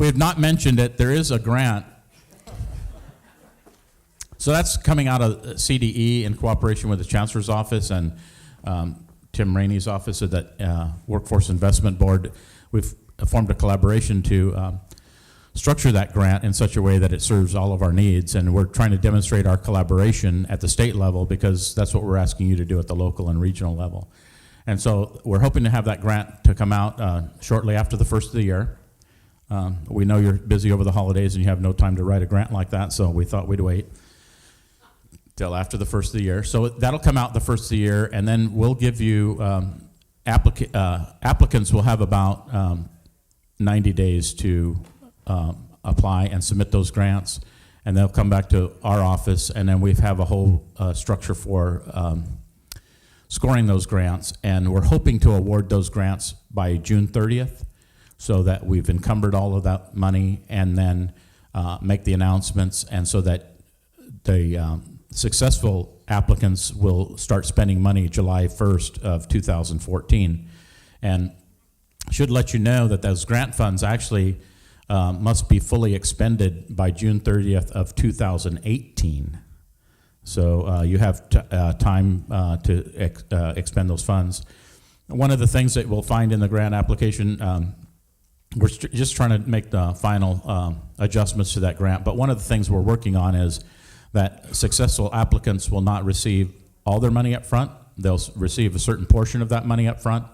we have not mentioned it, there is a grant. So that's coming out of CDE in cooperation with the Chancellor's Office and Tim Rainey's office of the Workforce Investment Board. We've formed a collaboration to structure that grant in such a way that it serves all of our needs, and we're trying to demonstrate our collaboration at the state level because that's what we're asking you to do at the local and regional level. And so we're hoping to have that grant to come out shortly after the first of the year. We know you're busy over the holidays and you have no time to write a grant like that, so we thought we'd wait till after the first of the year. So that'll come out the first of the year, and then we'll give you, applicants will have about 90 days to apply and submit those grants, and they'll come back to our office, and then we have a whole structure for scoring those grants, and we're hoping to award those grants by June 30th so that we've encumbered all of that money and then make the announcements, and so that the successful applicants will start spending money July 1st of 2014. And should let you know that those grant funds actually must be fully expended by June 30th of 2018. So you have time to expend those funds. One of the things that we'll find in the grant application, we're just trying to make the final adjustments to that grant, but one of the things we're working on is that successful applicants will not receive all their money up front. They'll receive a certain portion of that money up front,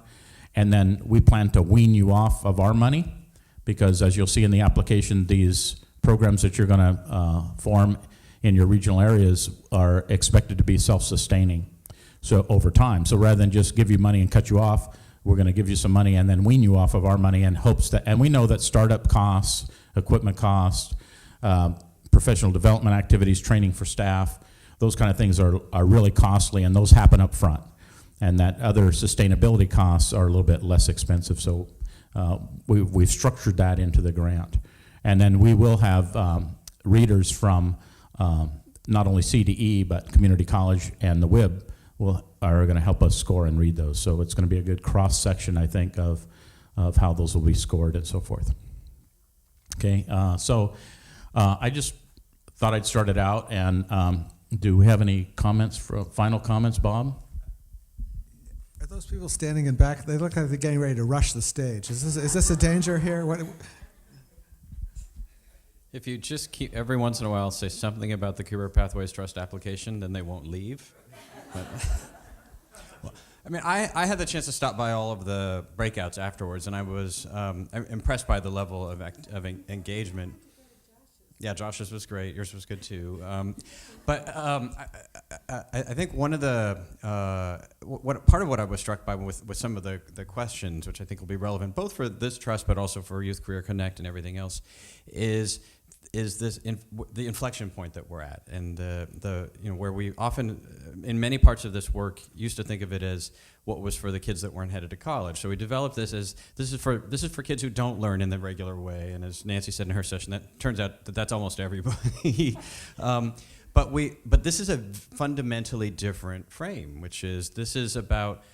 and then we plan to wean you off of our money, because as you'll see in the application, these programs that you're gonna form in your regional areas are expected to be self-sustaining, so over time. So rather than just give you money and cut you off, we're gonna give you some money and then wean you off of our money in hopes that, and we know that startup costs, equipment costs, professional development activities, training for staff, those kind of things are really costly, and those happen up front. And that other sustainability costs are a little bit less expensive, so we've structured that into the grant. And then we will have readers from not only CDE, but community college and the WIB are going to help us score and read those. So it's going to be a good cross-section, I think, of how those will be scored and so forth. Okay, so I just thought I'd start it out, and do we have any comments, final comments, Bob? Are those people standing in back? They look like they're getting ready to rush the stage. Is this a danger here? What? If you just keep every once in a while say something about the Career Pathways Trust application, then they won't leave. Well, I mean, I had the chance to stop by all of the breakouts afterwards, and I was impressed by the level of engagement. Yeah, Josh's was great. Yours was good too. I think one of the part of what I was struck by with some of the questions, which I think will be relevant both for this trust but also for Youth Career Connect and everything else, is this the inflection point that we're at, and the where we often in many parts of this work used to think of it as what was for the kids that weren't headed to college. So we developed this as this is for kids who don't learn in the regular way, and as Nancy said in her session, that turns out that that's almost everybody. But this is a fundamentally different frame, which is this is about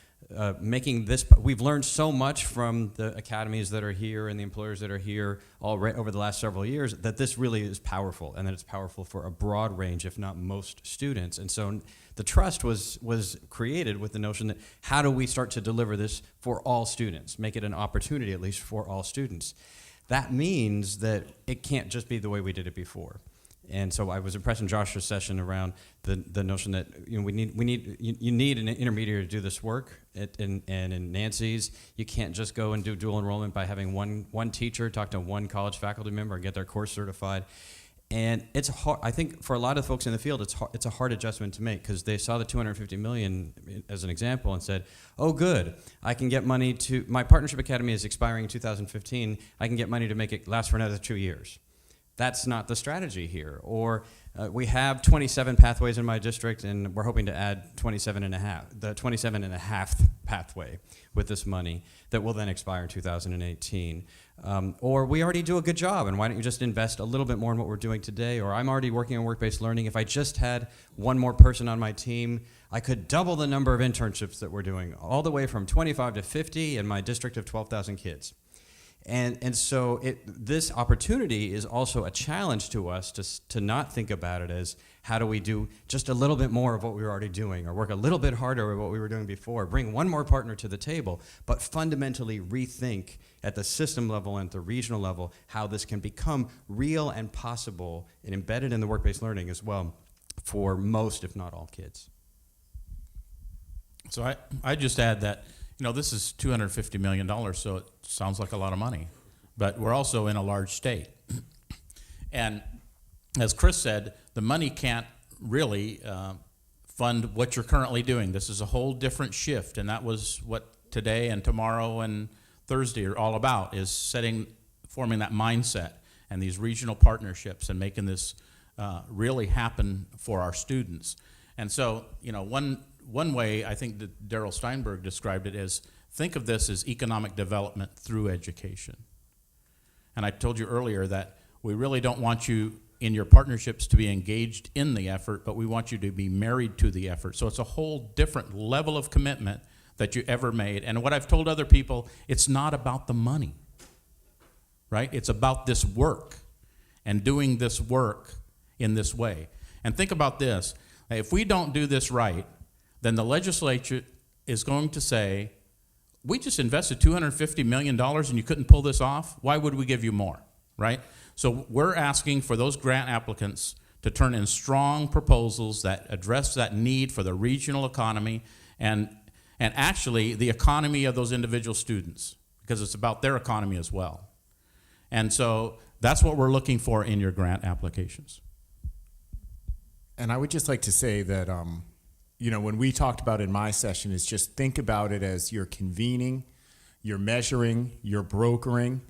making this. We've learned so much from the academies that are here and the employers that are here over the last several years that this really is powerful, and that it's powerful for a broad range, if not most, students. And so the trust was created with the notion that how do we start to deliver this for all students, make it an opportunity at least for all students. That means that it can't just be the way we did it before. And so I was impressed in Josh's session around the notion that you need an intermediary to do this work, and in Nancy's, you can't just go and do dual enrollment by having one teacher talk to one college faculty member and get their course certified. And it's hard. I think for a lot of folks in the field, it's a hard adjustment to make, because they saw the $250 million as an example and said, "Oh, good, I can get money to my partnership academy is expiring in 2015. I can get money to make it last for another 2 years." That's not the strategy here. Or we have 27 pathways in my district, and we're hoping to add 27 and a half pathway with this money that will then expire in 2018. Or we already do a good job, and why don't you just invest a little bit more in what we're doing today? Or I'm already working on work-based learning. If I just had one more person on my team, I could double the number of internships that we're doing, all the way from 25 to 50 in my district of 12,000 kids. And so this opportunity is also a challenge to us to not think about it as how do we do just a little bit more of what we were already doing, or work a little bit harder at what we were doing before, bring one more partner to the table, but fundamentally rethink at the system level and at the regional level how this can become real and possible and embedded in the work-based learning as well for most, if not all, kids. So I just add that, this is $250 million, so it sounds like a lot of money. But we're also in a large state. And as Chris said, the money can't really fund what you're currently doing. This is a whole different shift, and that was what today and tomorrow and Thursday are all about, is forming that mindset and these regional partnerships and making this really happen for our students. And so, one way I think that Darrell Steinberg described it is, think of this as economic development through education. And I told you earlier that we really don't want you in your partnerships to be engaged in the effort, but we want you to be married to the effort. So it's a whole different level of commitment that you ever made. And what I've told other people, it's not about the money, right? It's about this work and doing this work in this way. And think about this. If we don't do this right, then the legislature is going to say, we just invested $250 million and you couldn't pull this off. Why would we give you more, right? So we're asking for those grant applicants to turn in strong proposals that address that need for the regional economy and actually the economy of those individual students, because it's about their economy as well. And so that's what we're looking for in your grant applications. And I would just like to say that, when we talked about in my session, is just think about it as you're convening, you're measuring, you're brokering,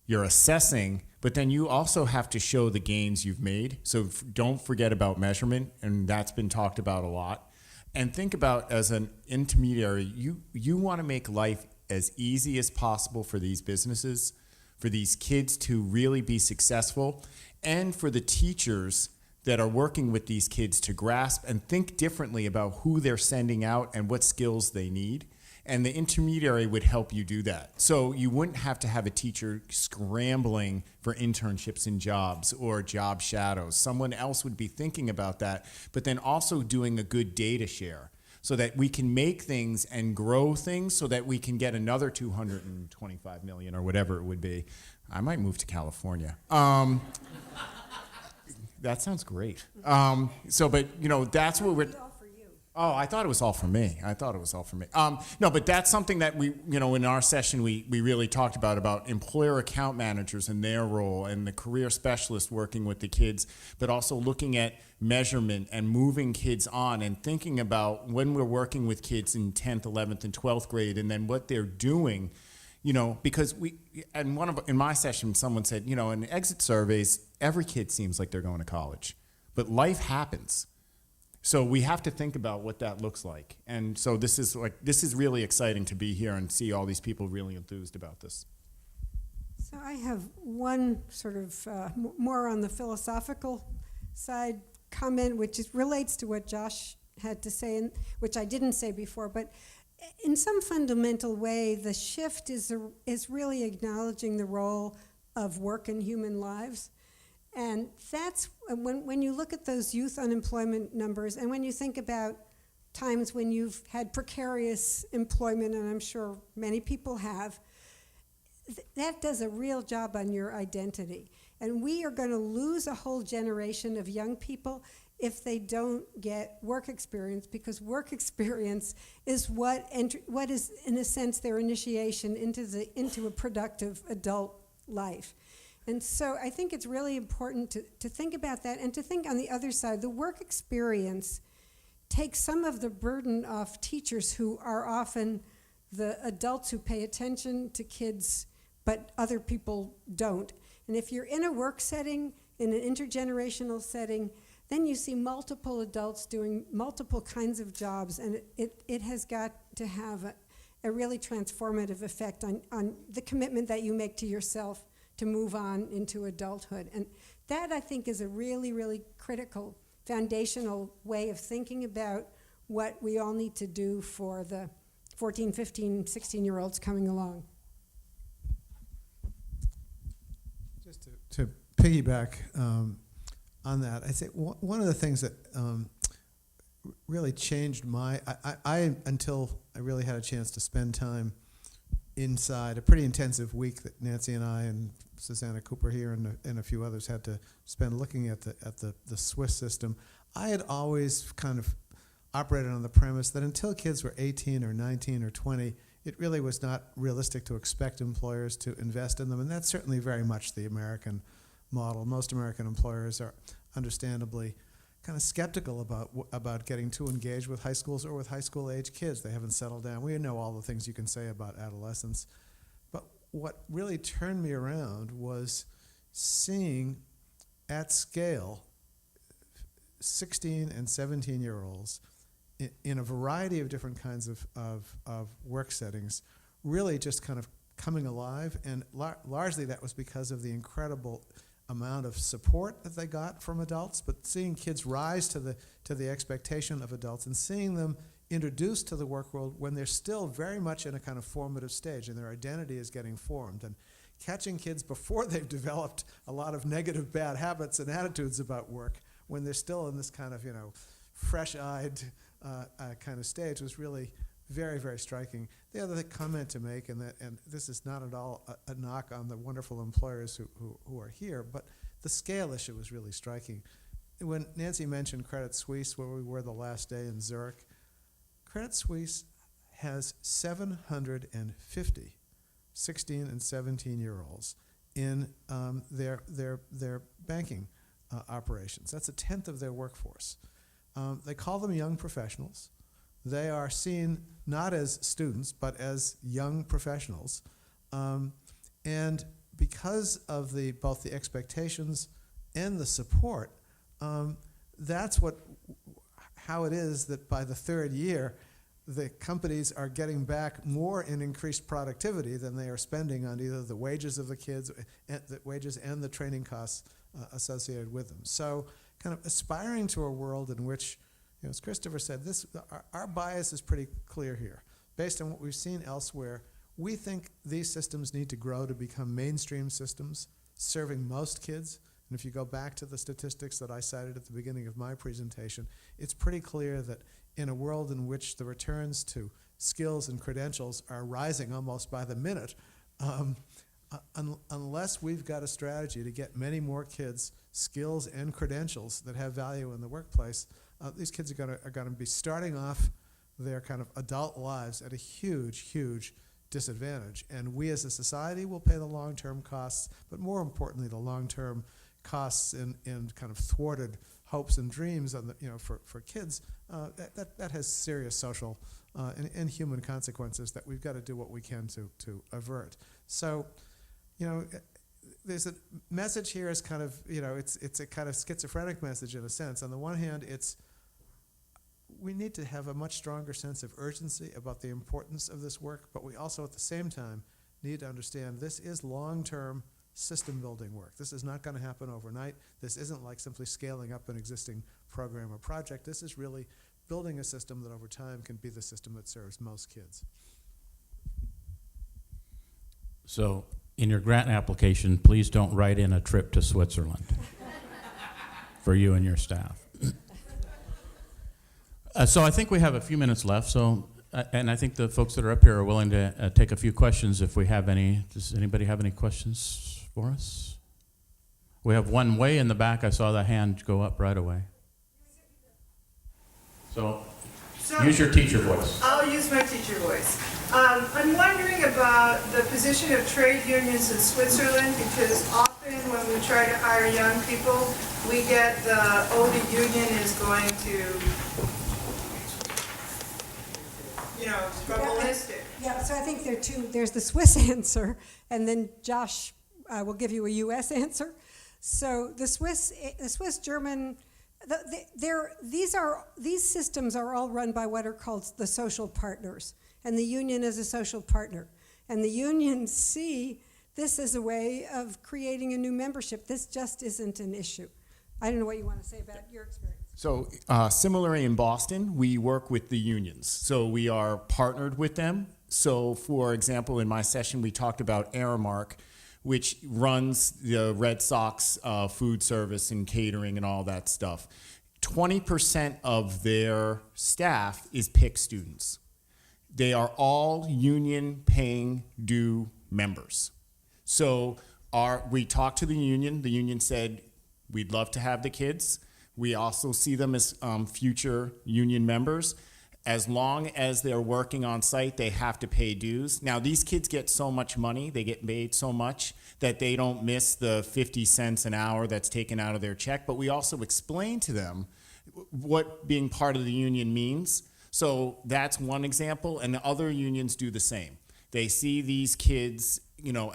you're assessing, but then you also have to show the gains you've made. So don't forget about measurement, and that's been talked about a lot. And think about, as an intermediary, you want to make life as easy as possible for these businesses, for these kids to really be successful, and for the teachers that are working with these kids to grasp and think differently about who they're sending out and what skills they need. And the intermediary would help you do that. So you wouldn't have to have a teacher scrambling for internships and jobs or job shadows. Someone else would be thinking about that, but then also doing a good data share so that we can make things and grow things so that we can get another 225 million or whatever it would be. I might move to California. That sounds great. But that's what we're. Oh, I thought it was all for me. No, but that's something that we, in our session, we really talked about employer account managers and their role, and the career specialist working with the kids, but also looking at measurement and moving kids on and thinking about when we're working with kids in 10th, 11th, and 12th grade, and then what they're doing. Because in my session, someone said, in exit surveys, every kid seems like they're going to college, but life happens. So we have to think about what that looks like. And so this is really exciting to be here and see all these people really enthused about this. So I have one sort of more on the philosophical side comment, which relates to what Josh had to say, and which I didn't say before, but in some fundamental way, the shift is really acknowledging the role of work in human lives. And that's when you look at those youth unemployment numbers, and when you think about times when you've had precarious employment, and I'm sure many people have, that does a real job on your identity. And we are going to lose a whole generation of young people if they don't get work experience, because work experience is what is, in a sense, their initiation into a productive adult life. And so I think it's really important to think about that, and to think on the other side. The work experience takes some of the burden off teachers, who are often the adults who pay attention to kids, but other people don't. And if you're in a work setting, in an intergenerational setting, then you see multiple adults doing multiple kinds of jobs, and it has got to have a really transformative effect on the commitment that you make to yourself to move on into adulthood. And that, I think, is a really, really critical, foundational way of thinking about what we all need to do for the 14, 15, 16-year-olds coming along. piggyback on that. I think one of the things that really changed I until I really had a chance to spend time inside a pretty intensive week that Nancy and I and Susanna Cooper here and a few others had to spend looking at the Swiss system. I had always kind of operated on the premise that until kids were 18 or 19 or 20, it really was not realistic to expect employers to invest in them, and that's certainly very much the American model. Most American employers are understandably kind of skeptical about getting too engaged with high schools or with high school age kids. They haven't settled down. We know all the things you can say about adolescence. But what really turned me around was seeing at scale 16 and 17-year-olds in a variety of different kinds of work settings really just kind of coming alive. And largely that was because of the incredible amount of support that they got from adults, but seeing kids rise to the expectation of adults and seeing them introduced to the work world when they're still very much in a kind of formative stage and their identity is getting formed, and catching kids before they've developed a lot of negative bad habits and attitudes about work when they're still in this kind of, fresh-eyed kind of stage was really very, very striking. The other comment to make, and this is not at all a knock on the wonderful employers who are here, but the scale issue was really striking. When Nancy mentioned Credit Suisse, where we were the last day in Zurich, Credit Suisse has 750 16 and 17-year-olds in their banking operations. That's a tenth of their workforce. They call them young professionals. They are seen not as students, but as young professionals. And because of both the expectations and the support, that's how it is that by the third year, the companies are getting back more in increased productivity than they are spending on either the wages of the kids, the wages and the training costs associated with them. So kind of aspiring to a world in which, as Christopher said, our bias is pretty clear here. Based on what we've seen elsewhere, we think these systems need to grow to become mainstream systems serving most kids. And if you go back to the statistics that I cited at the beginning of my presentation, it's pretty clear that in a world in which the returns to skills and credentials are rising almost by the minute, unless we've got a strategy to get many more kids skills and credentials that have value in the workplace, these kids are going to be starting off their kind of adult lives at a huge, huge disadvantage. And we as a society will pay the long-term costs, but more importantly, the long-term costs in kind of thwarted hopes and dreams on for kids. That has serious social and human consequences that we've got to do what we can to avert. So, there's a message here is kind of, it's a kind of schizophrenic message in a sense. On the one hand, we need to have a much stronger sense of urgency about the importance of this work, but we also at the same time need to understand this is long-term system building work. This is not going to happen overnight. This isn't like simply scaling up an existing program or project. This is really building a system that over time can be the system that serves most kids. So in your grant application, please don't write in a trip to Switzerland for you and your staff. So I think we have a few minutes left. So, and I think the folks that are up here are willing to take a few questions if we have any. Does anybody have any questions for us? We have one way in the back. I saw the hand go up right away. So use your teacher voice. I'll use my teacher voice. I'm wondering about the position of trade unions in Switzerland, because often when we try to hire young people, we get the union is going to, tribalistic. Yeah, so I think there are two. There's the Swiss answer, and then Josh will give you a U.S. answer. So the Swiss, German, these systems are all run by what are called the social partners, and the union is a social partner, and the unions see this as a way of creating a new membership. This just isn't an issue. I don't know what you want to say about your experience. So similarly in Boston, we work with the unions. So we are partnered with them. So for example, in my session, we talked about Aramark, which runs the Red Sox food service and catering and all that stuff. 20% of their staff is PIC students. They are all union paying due members. So we talked to the union said, we'd love to have the kids. We also see them as future union members. As long as they're working on site, they have to pay dues. Now, these kids get so much money, they get paid so much that they don't miss the 50 cents an hour that's taken out of their check. But we also explain to them what being part of the union means. So that's one example, and the other unions do the same. They see these kids,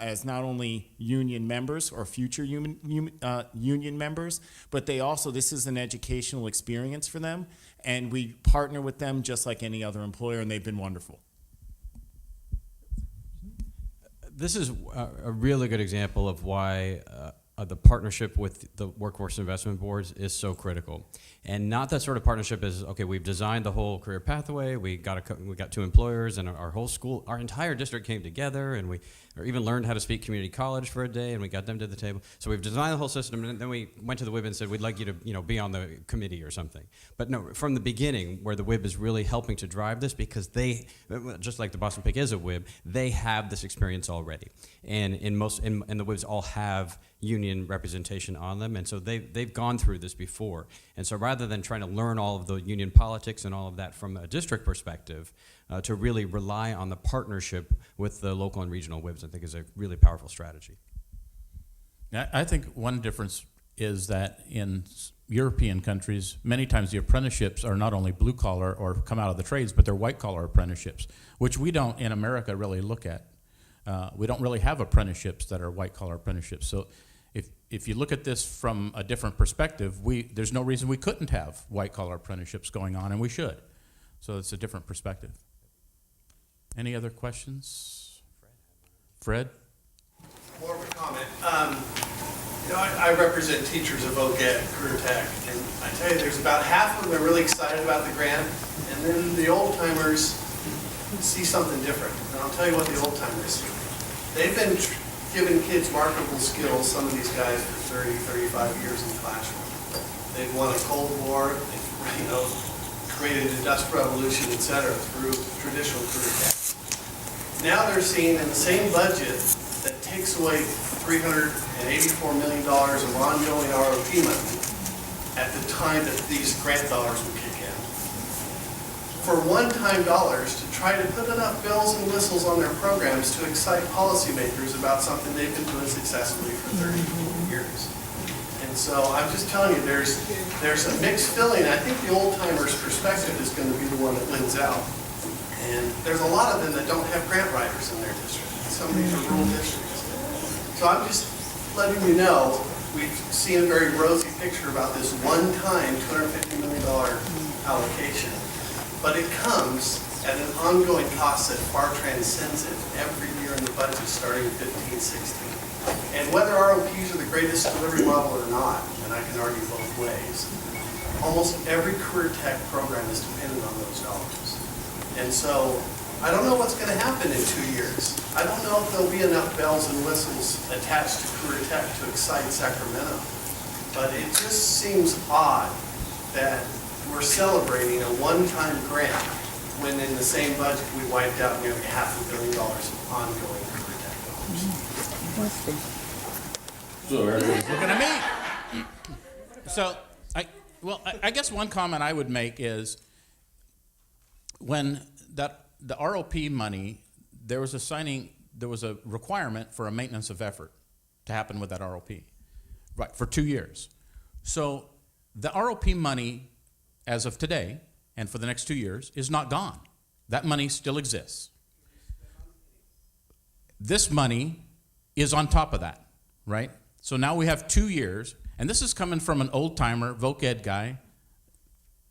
as not only union members or future union members, but this is an educational experience for them, and we partner with them just like any other employer, and they've been wonderful. This is a really good example of why the partnership with the workforce investment boards is so critical. And not that sort of partnership is, okay, we've designed the whole career pathway, we got 2 employers, and our whole school, our entire district came together, and we even learned how to speak community college for a day, and we got them to the table. So we've designed the whole system, and then we went to the WIB and said, we'd like you to be on the committee or something. But no, from the beginning, where the WIB is really helping to drive this, because they, just like the Boston PIC is a WIB, they have this experience already. And and the WIBs all have union representation on them, and so they've gone through this before. And so rather than trying to learn all of the union politics and all of that from a district perspective, to really rely on the partnership with the local and regional WIBs, I think is a really powerful strategy. I think one difference is that in European countries, many times the apprenticeships are not only blue collar or come out of the trades, but they're white collar apprenticeships, which we don't in America really look at. We don't really have apprenticeships that are white collar apprenticeships. So if you look at this from a different perspective, there's no reason we couldn't have white collar apprenticeships going on, and we should. So it's a different perspective. Any other questions? Fred? More of a comment. I represent teachers of OGED, Career Tech, and I tell you, there's about half of them that are really excited about the grant, and then the old timers see something different. And I'll tell you what the old timers see. They've been giving kids marketable skills, some of these guys, for 30, 35 years in the classroom. They've won a Cold War, they've created an industrial revolution, et cetera, through traditional career tech. Now they're seeing in the same budget that takes away $384 million of ongoing ROP money at the time that these grant dollars will kick in. For one-time dollars to try to put enough bells and whistles on their programs to excite policymakers about something they've been doing successfully for 30 years. And so I'm just telling you, there's a mixed feeling. I think the old-timers' perspective is going to be the one that wins out. And there's a lot of them that don't have grant writers in their district. Some of these are rural districts. So I'm just letting you know, we've seen a very rosy picture about this one-time $250 million allocation. But it comes at an ongoing cost that far transcends it every year in the budget starting in 15, 16. And whether ROPs are the greatest delivery model or not, and I can argue both ways, almost every career tech program is dependent on those dollars. And so I don't know what's going to happen in 2 years. I don't know if there'll be enough bells and whistles attached to career tech to excite Sacramento. But it just seems odd that we're celebrating a one-time grant when in the same budget we wiped out nearly $500 million of ongoing career tech dollars. So everybody's looking at me. So, I guess one comment I would make is when the ROP money, there was a requirement for a maintenance of effort to happen with that ROP, right, for 2 years. So the ROP money, as of today, and for the next 2 years, is not gone. That money still exists. This money is on top of that, right? So now we have 2 years, and this is coming from an old-timer, voc ed guy.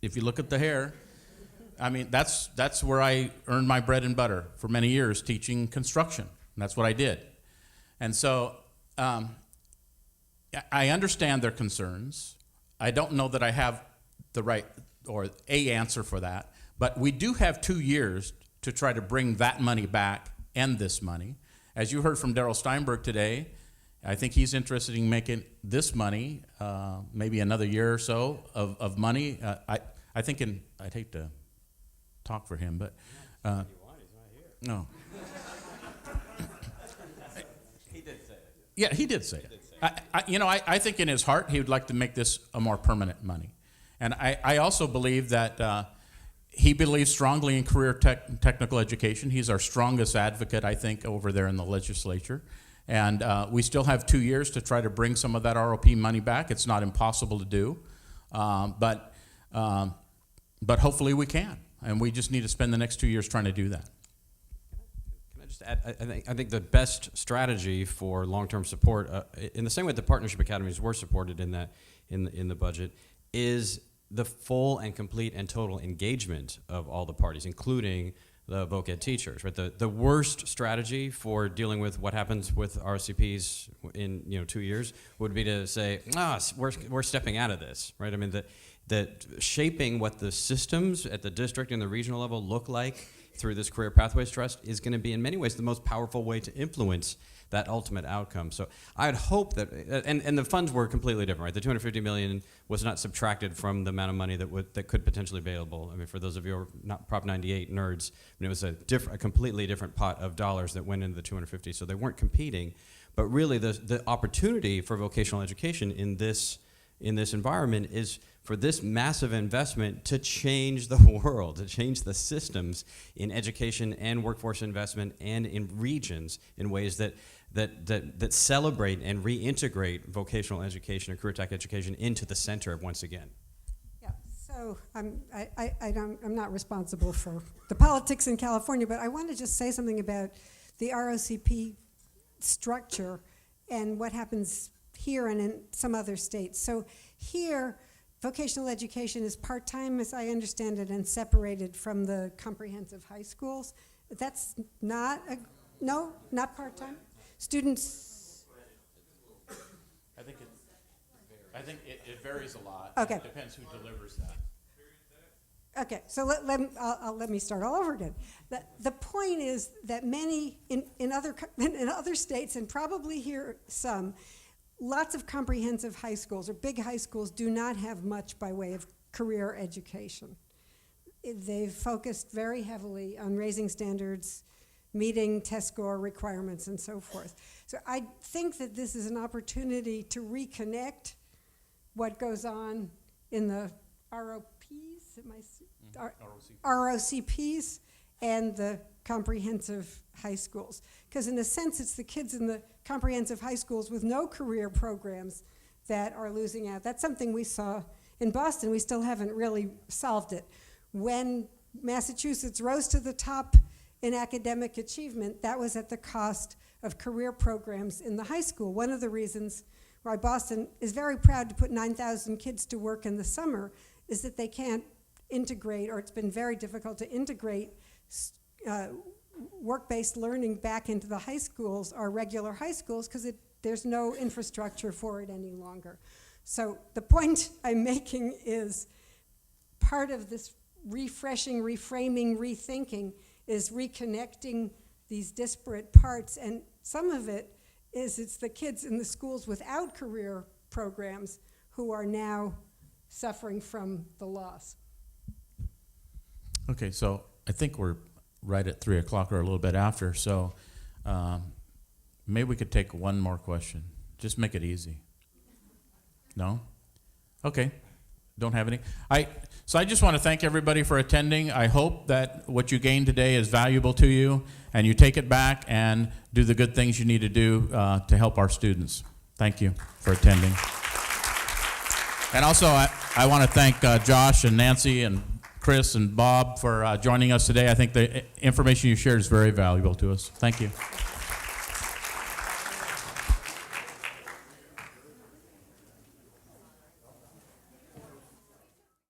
If you look at the hair, I mean, that's where I earned my bread and butter for many years, teaching construction. And that's what I did. And so I understand their concerns. I don't know that I have the right or a answer for that. But we do have 2 years to try to bring that money back and this money. As you heard from Darrell Steinberg today, I think he's interested in making this money, maybe another year or so of money. I think I'd hate to talk for him, but no. He did say it. Yeah, he did say it. I think in his heart he would like to make this a more permanent money. And I also believe that he believes strongly in career technical education. He's our strongest advocate, I think, over there in the legislature. And we still have 2 years to try to bring some of that ROP money back. It's not impossible to do, but hopefully we can. And we just need to spend the next 2 years trying to do that. Can I just add, I think the best strategy for long-term support, in the same way the partnership academies were supported in the budget, is the full and complete and total engagement of all the parties, including the voc ed teachers. Right, the worst strategy for dealing with what happens with RCPs in 2 years would be to say, we're stepping out of this. Right, I mean that shaping what the systems at the district and the regional level look like through this Career Pathways Trust is going to be in many ways the most powerful way to influence that ultimate outcome. So I'd hope that, and the funds were completely different, right? The $250 million was not subtracted from the amount of money that could potentially be available. I mean, for those of you who are not Prop 98 nerds, I mean, it was a completely different pot of dollars that went into the 250, so they weren't competing. But really, the opportunity for vocational education in this environment is for this massive investment to change the world, to change the systems in education and workforce investment and in regions in ways that celebrate and reintegrate vocational education or career tech education into the center once again. Yeah, so I'm not responsible for the politics in California, but I want to just say something about the ROCP structure and what happens here and in some other states. So here, vocational education is part-time, as I understand it, and separated from the comprehensive high schools. That's not not part-time. Students. I think it varies a lot. Okay. It depends who delivers that. Okay, so let me start all over again. The point is that many in other states, and probably here some, lots of comprehensive high schools or big high schools do not have much by way of career education. They've focused very heavily on raising standards, meeting test score requirements, and so forth. So I think that this is an opportunity to reconnect what goes on in the ROCPs and the comprehensive high schools. Because in a sense, it's the kids in the comprehensive high schools with no career programs that are losing out. That's something we saw in Boston. We still haven't really solved it. When Massachusetts rose to the top in academic achievement, that was at the cost of career programs in the high school. One of the reasons why Boston is very proud to put 9,000 kids to work in the summer is that they can't integrate, or it's been very difficult to integrate work-based learning back into the high schools, our regular high schools, because there's no infrastructure for it any longer. So the point I'm making is part of this refreshing, reframing, rethinking is reconnecting these disparate parts, and some of it is it's the kids in the schools without career programs who are now suffering from the loss. Okay, so I think we're right at 3 o'clock or a little bit after, so maybe we could take one more question. Just make it easy. No? Okay, don't have any. So I just want to thank everybody for attending. I hope that what you gained today is valuable to you, and you take it back and do the good things you need to do to help our students. Thank you for attending. And also, I want to thank Josh and Nancy and Chris and Bob for joining us today. I think the information you shared is very valuable to us. Thank you.